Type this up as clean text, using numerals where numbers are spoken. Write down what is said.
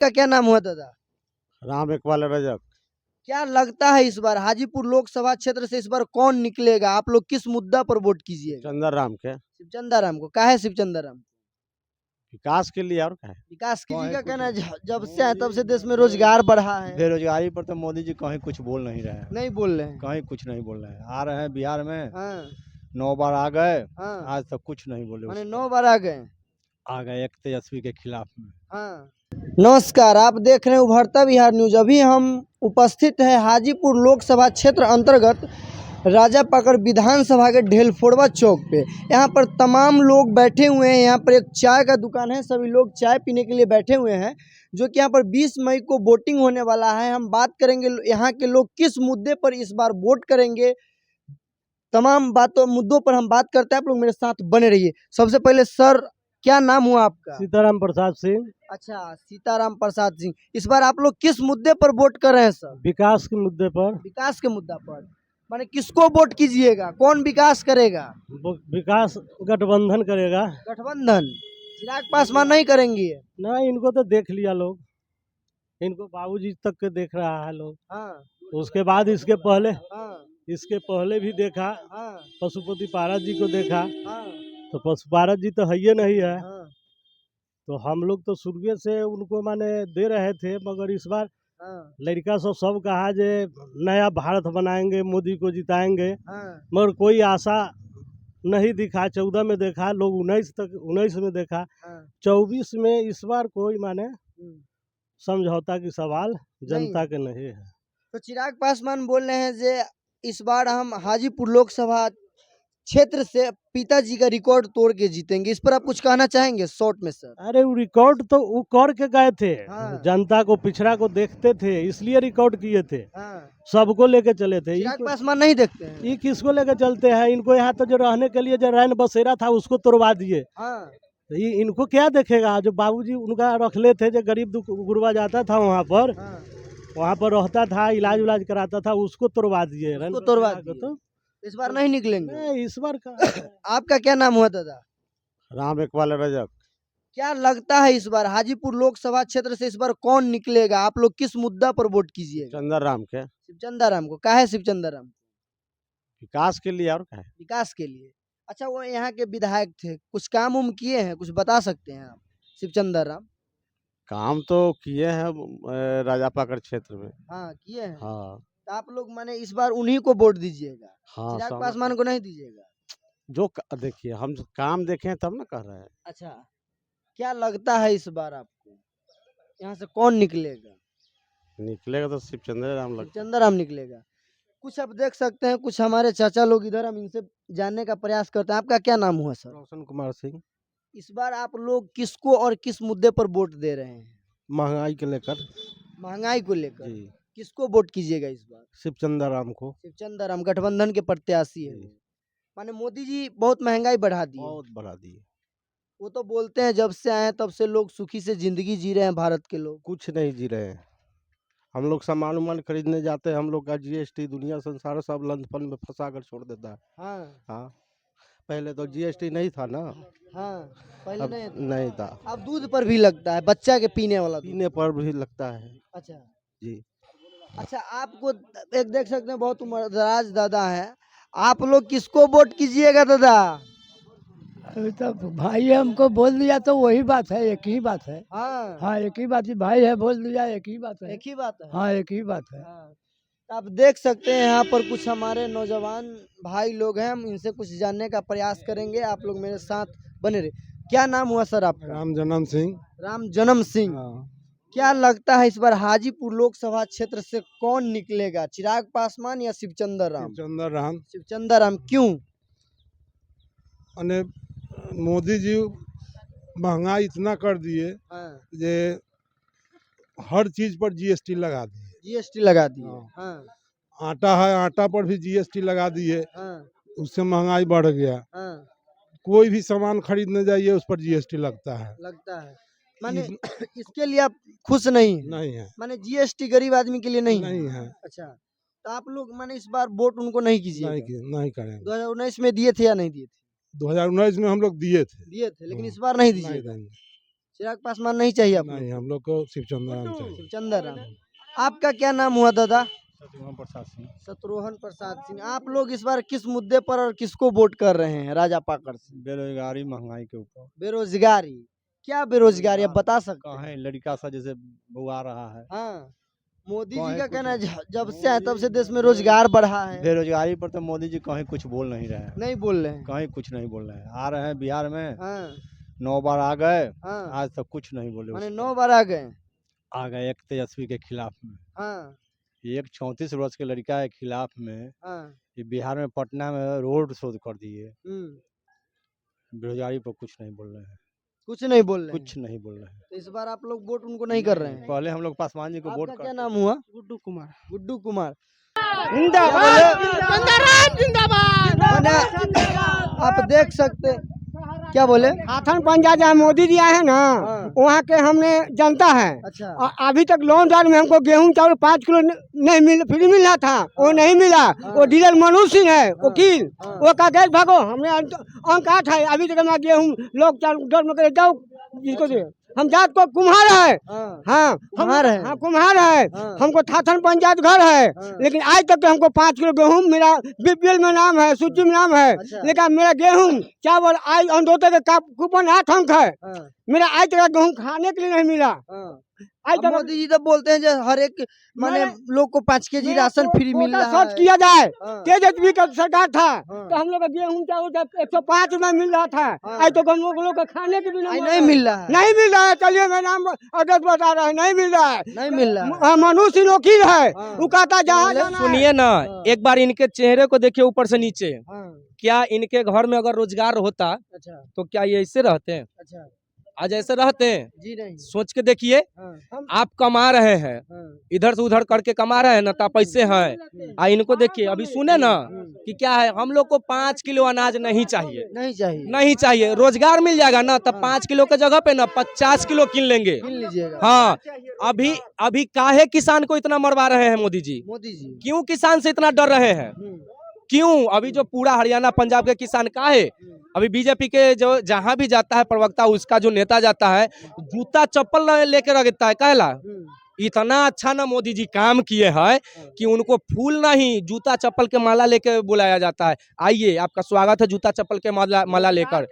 का क्या नाम हुआ दादा? राम इकबाल रजक। क्या लगता है इस बार हाजीपुर लोकसभा क्षेत्र से इस बार कौन निकलेगा? आप लोग किस मुद्दा पर वोट कीजिएगा? चंदर राम के शिवचंद्र राम को। काहे शिवचंद्र राम? विकास के लिए और क्या है। विकास की जी कहीं का कुछ कहना है, नहीं। जब से आए तब से देश में रोजगार बढ़ा है। बेरोजगारी पर तो मोदी जी कहीं कुछ बोल नहीं रहे हैं, नहीं बोल रहे हैं। कहीं कुछ नहीं बोल रहे हैं। आ रहे हैं बिहार में, हाँ 9 बार आ गए, हाँ, आज तक कुछ नहीं बोले। माने उस 9 बार आ गए। आ गए एक तेजस्वी के खिलाफ में। हाँ, नमस्कार, आप देख रहे हैं उभरता बिहार न्यूज। अभी हम उपस्थित है हाजीपुर लोकसभा क्षेत्र अंतर्गत राजापाकड़ विधानसभा के ढेलफोड़वा चौक पे। यहाँ पर तमाम लोग बैठे हुए हैं। यहाँ पर एक चाय का दुकान है, सभी लोग चाय पीने के लिए बैठे हुए हैं, जो कि यहाँ पर 20 मई को वोटिंग होने वाला है। हम बात करेंगे यहाँ के लोग किस मुद्दे पर इस बार वोट करेंगे, तमाम बातों मुद्दों पर हम बात करते हैं। आप लोग मेरे साथ बने रहिए। सबसे पहले सर, क्या नाम हुआ आपका? सीताराम प्रसाद सिंह। अच्छा, सीताराम प्रसाद सिंह। इस बार आप लोग किस मुद्दे पर वोट कर रहे हैं सर? विकास के मुद्दे पर। विकास के मुद्दा पर। माने किसको वोट कीजिएगा? कौन विकास करेगा? विकास गठबंधन करेगा। गठबंधन। चिराग पासवान नहीं करेंगे? नहीं, इनको तो देख लिया लोग, इनको बाबूजी तक के देख रहा है लोग। हाँ उसके बाद इसके हाँ पहले भी देखा, हाँ पशुपति पारस जी को देखा, हाँ तो पशुपारस जी तो है ही नहीं है। हाँ तो हम लोग तो शुरू से उनको माने दे रहे थे, मगर इस बार हाँ लड़का सब कहा जे नया भारत बनाएंगे, मोदी को जिताएंगे, हाँ मगर कोई आशा नहीं दिखा। 14 में देखा लोग, 19 में देखा, हाँ। 24 में इस बार कोई माने हम्म। समझौता की सवाल जनता नहीं। के नहीं है। तो चिराग पासवान बोल रहे हैं जे इस बार हम हाजीपुर लोकसभा क्षेत्र से पिताजी का रिकॉर्ड तोड़ के जीतेंगे। इस पर आप कुछ कहना चाहेंगे शॉर्ट में सर? अरे वो रिकॉर्ड तो वो कर के गए थे, हाँ। जनता को पिछड़ा को देखते थे, इसलिए रिकॉर्ड किए थे, हाँ। सबको लेके चले थे। चिराग पासवान नहीं देखते हैं। ये किसको लेके चलते हैं? इनको यहाँ तो जो रहने के लिए जो रैन बसेरा था उसको तोड़वा दिए। हाँ तो ये इनको क्या देखेगा? जो बाबूजी उनका रखले थे, जो गरीब गुरबा जाता था हाँ। वहाँ पर रहता था, इलाज उलाज कराता था, उसको तोड़वा दिए। उसको तोड़वा रैन दिए। तो इस बार नहीं निकलेंगे? नहीं, इस बार का आपका क्या नाम हुआ दादा? राम इकबाल रजक। क्या लगता है इस बार हाजीपुर लोकसभा क्षेत्र से इस बार कौन निकलेगा? आप लोग किस मुद्दा पर वोट कीजिएगा? चंदर राम के। शिवचंद्र राम को। काहे शिवचंद्र राम? विकास के लिए और क्या है। विकास के लिए। अच्छा, वो यहाँ के विधायक थे, कुछ काम उम किए हैं? कुछ बता सकते हैं आप? शिवचंद्र राम। काम तो किए हैं राजापाकड़ क्षेत्र में। हाँ किए हैं। हाँ तो आप लोग माने इस बार उन्हीं को वोट दीजिएगा? हाँ, चिराग सहमत पासवान हूँ। को नहीं दीजिएगा? देखिए, हम काम देखें तब ना कर रहे हैं। अच्छा, क्या लगता है इस बार आपको यहाँ से कौन निकलेगा? निकलेगा तो शिवचंद्र राम लगता है। शिवचंद्र राम निकलेगा। कुछ आप देख सकते हैं, कुछ हमारे चाचा लोग इधर, हम इनसे जानने का प्रयास करते हैं। आपका क्या नाम हुआ सर? रोशन कुमार सिंह। इस बार आप लोग किसको और किस मुद्दे पर वोट दे रहे हैं? महंगाई के लेकर। महंगाई को लेकर। जी। किसको वोट कीजिएगा इस बार? शिवचंद्र राम को। शिवचंद्र राम गठबंधन के प्रत्याशी है। जी। माने मोदी जी बहुत महंगाई बढ़ा दी है। बहुत बढ़ा दिए। वो तो बोलते हैं जब से आए तब से लोग सुखी से जिंदगी जी रहे हैं भारत के लोग। कुछ नहीं जी रहे हैं। हम लोग सामान उमान खरीदने जाते हैं, हम लोग का जीएसटी दुनिया संसार सब लंदफन में फंसा कर छोड़ देता है। हाँ हाँ, पहले तो जीएसटी नहीं था ना। हाँ, पहले अब नहीं था। नहीं था। अब दूध पर भी लगता है, बच्चा के पीने वाला दूध। पीने पर भी लगता है। अच्छा जी। अच्छा, आपको एक देख सकते हैं, बहुत उम्रदराज दादा है। आप लोग किसको वोट कीजिएगा दादा? अभी तो भाई है, हमको बोल दिया तो वही बात है, एक ही बात है। हाँ हाँ, एक ही बात है, भाई है बोल दिया, एक ही बात है। एक ही बात है। हाँ, एक ही बात है। हाँ, तो आप देख सकते हैं यहाँ पर कुछ हमारे नौजवान भाई लोग हैं, हम इनसे कुछ जानने का प्रयास करेंगे। आप लोग मेरे साथ बने रहे। क्या नाम हुआ सर आपका? राम जन्म सिंह। राम जन्म सिंह। क्या लगता है इस बार हाजीपुर लोकसभा क्षेत्र से कौन निकलेगा? चिराग पासवान या शिवचंद्र राम? शिवचंद्र राम। शिवचंद्र राम। क्यों? अने मोदी जी महंगाई इतना कर दिए हाँ, जे हर चीज पर जीएसटी लगा दिए। जीएसटी लगा दिए। हाँ। हाँ आटा है, आटा पर भी जीएसटी लगा दिए, हाँ उससे महंगाई बढ़ गया। हाँ, कोई भी सामान खरीदने जाइए उस पर जीएसटी लगता है। लगता है। माने इसके लिए आप खुश नहीं हैं? नहीं है। माने जीएसटी गरीब आदमी के लिए नहीं है? नहीं है। अच्छा, तो आप लोग माने इस बार वोट उनको नहीं कीजिए? नहीं करेंगे। 2019 में दिए थे या नहीं दिए थे? 2019 में हम लोग दिए थे। दिए थे, लेकिन हाँ। इस बार नहीं नहीं दीजिए। देंगे। चिराग पासवान नहीं चाहिए आपको? नहीं, हम लोग को शिवचंद्र राम चाहिए। चंदर राम। आपका क्या नाम हुआ दादा? शत्रुघ्न प्रसाद सिंह। शत्रुघ्न प्रसाद सिंह। आप लोग इस बार किस मुद्दे पर और किसको वोट कर रहे हैं राजा पाकर से? बेरोजगारी महंगाई के ऊपर। बेरोजगारी। क्या बेरोजगारी आप बता सकते हैं? कहाँ है लड़का सा जैसे बुआ रहा है। हाँ, मोदी जी कहीं का कुछ कहना है नहीं। जब से है तब से देश में रोजगार बढ़ा है। बेरोजगारी पर तो मोदी जी कहीं कुछ बोल नहीं रहे हैं। नहीं बोल रहे हैं। कहीं कुछ नहीं बोल रहे हैं। आ रहे हैं बिहार में, हाँ 9 बार आ गए, हाँ, आज तक कुछ नहीं बोले। माने उस 9 बार आ गए। आ गए एक तेजस्वी के खिलाफ में, हाँ एक 34 वर्ष के लड़का के खिलाफ में हाँ। ये बिहार में पटना में रोड शो कर दिए। हम्म। बेरोजगारी पर कुछ नहीं बोल रहे हैं। कुछ नहीं बोल रहे हैं। कुछ नहीं बोल रहे हैं। तो इस बार आप लोग वोट उनको नहीं कर रहे हैं। पहले हम लोग पासवान जी को वोट आपका क्या करते नाम हुआ? गुड्डू कुमार। गुड्डू कुमार। आप देख सकते, क्या बोले? हाथन पंजाब जहाँ मोदी जी आए हैं ना, हाँ। वहाँ के हमने जनता है। अच्छा अभी तक लॉकडाउन में हमको गेहूं चावल 5 किलो नहीं मिल फ्री मिल रहा था, वो नहीं मिला। वो डीलर मनोज सिंह है वकील, हाँ। वो का गैस भागो हमने अंक 8 है, अभी तक हमारा गेहूं लॉकडाउन में करे जाओ जिसको दे। हम जात को कुम्हार है। हाँ हाँ कुम्हार है। हाँ कुम्हार है। हाँ। हमको थाथन पंचायत घर है, हाँ। लेकिन आज तक तो हमको 5 किलो गेहूं, मेरा बीपीएल में नाम है, सूची में नाम है, अच्छा। लेकिन मेरा गेहूं चावल आज अंत्योदय का कूपन 8 अंक है, हाँ मेरा आज तक गेहूं खाने के लिए नहीं मिला। हाँ। आज अब तक मोदी जी तो बोलते हैं जो हर एक माने लोग को 5 केजी राशन फ्री मिल रहा सर्च है। किया जाए, हाँ। तेजस्वी का सरकार था हाँ। तो हम लोग का गेहूं चावल 105 रुपए मिल रहा था। हाँ। आज तो हम लोग का खाने के भी आज नहीं मिल रहा है। नहीं मिल रहा है। चलिए मैं नाम एड्रेस बता रहा है, नहीं मिल रहा है। नहीं मिल रहा है। मनुष्य सिंह वकील है, हाँ। वो कहता जहाँ जाना है। सुनिए ना, हाँ। एक बार इनके चेहरे को देखिए ऊपर से नीचे। हाँ क्या इनके घर में अगर रोजगार होता अच्छा तो क्या ये ऐसे रहते हैं? अच्छा। आज ऐसे रहते हैं? जी नहीं। सोच के देखिए, हाँ आप कमा रहे हैं, हाँ। इधर से उधर करके कमा रहे हैं ना, तब पैसे हैं। आ इनको देखिए, अभी सुने ना कि क्या है, हम लोग को 5 किलो अनाज नहीं चाहिए, नहीं चाहिए। नहीं चाहिए। रोजगार मिल जाएगा ना, तब 5 किलो के जगह पे ना 50 किलो किन लेंगे। मिल लीजिएगा। हाँ, अभी अभी काहे किसान को इतना मरवा रहे हैं मोदी जी? मोदी जी। क्यों किसान से इतना डर रहे हैं? क्यों? अभी जो पूरा हरियाणा पंजाब के किसान का है, अभी बीजेपी के जो जहां भी जाता है प्रवक्ता, उसका जो नेता जाता है, जूता चप्पल लेके रखता है। कहला इतना अच्छा ना मोदी जी काम किए हैं कि उनको फूल नहीं, जूता चप्पल के माला लेके बुलाया जाता है। आइए, आपका स्वागत है जूता चप्पल के माला लेकर।